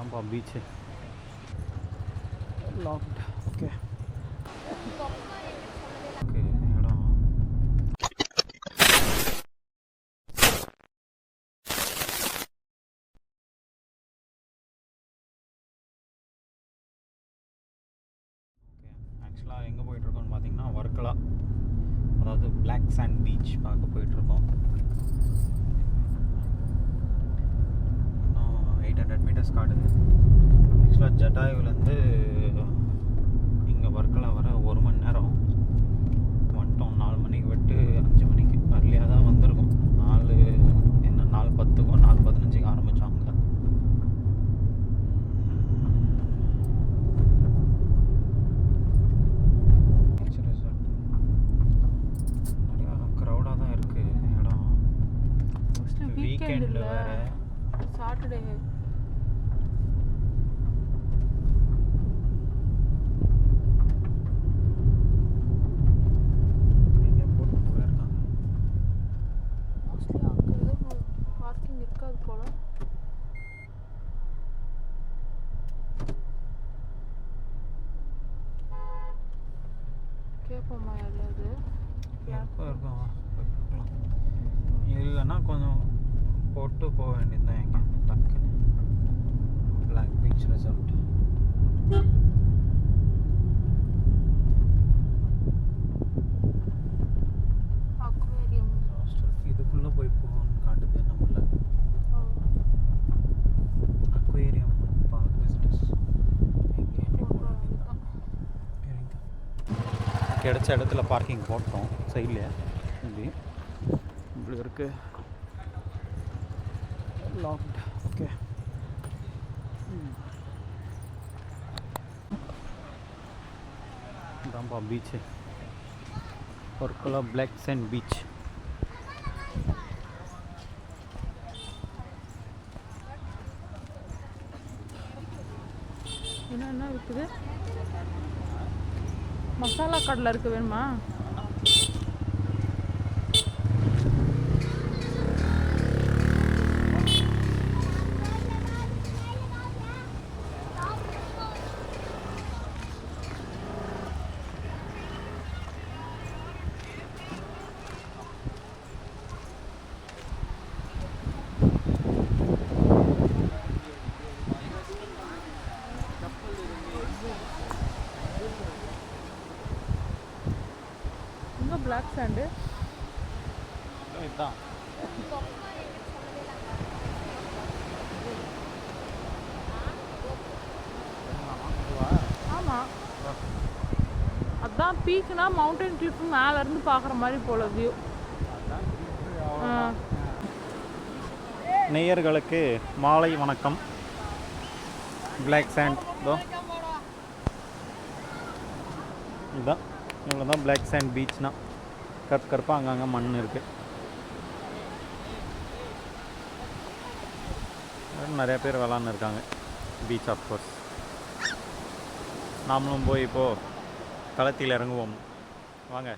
இதான்ப்பா beach. Locked. Okay இடம். ஆக்சுவலாக எங்கே போயிட்டுருக்கோம்னு பார்த்தீங்கன்னா வர்க்கலா, அதாவது பிளாக் சாண்ட் பீச் பார்க்க போயிட்டுருக்கோம். இன்னும் 800 மீட்டர்ஸ் காட்டுது. ஆக்சுவலாக ஜட்டாயுலேருந்து இங்கே வர்க்கலா வர 1 மணி நேரம் வந்துட்டோம். 4 மணிக்கு விட்டு 5 மணிக்கு அர்லியாக தான் வந்திருக்கோம். 4:10க்கோ 4:15க்கு ஆரம்பித்தாங்க. க்ரௌடாக தான் இருக்குது இடம். வீக்கெண்டில் வேறு சாட்டர்டே கேட்போமா யாரையாவது? இருக்கும். இல்லைன்னா கொஞ்சம் போட்டு போக வேண்டியது தான். எங்கே டக்குன்னு பிளாக் பீச் ரெசார்ட். அக்வேரியம் இதுக்குள்ளே போய் போகணும்னு காட்டுது நம்மள. அக்வேரியம் பார்க் விசிட்டர்ஸ் எங்கே கிடைச்ச இடத்துல பார்க்கிங் போட்டோம். சைட்லையே இப்படி இருக்கு. லாக்ட். ஓகே இதான்ப்பா beach, Varkala black sand beach. என்ன இருக்குது? மசாலா கடலை இருக்குது, வேணுமா? பிளாக் சாண்டு இதுதான். ஆமாம், அதான் பீக்குனா மவுண்டன் கிளிஃப் மேலேருந்து பார்க்குற மாதிரி போல வியூ. நேயர்களுக்கு மாலை வணக்கம். பிளாக் சாண்ட் இதுதான். இவ்வளோ தான் பிளாக் சாண்ட் பீச்னா. கற்கற்பாக அங்கங்கே மண் இருக்குது. நிறைய பேர் விளாட்னு இருக்காங்க பீச். ஆஃப்கோர்ஸ் நாமளும் போய் இப்போது களத்தில் இறங்குவோம். வாங்க.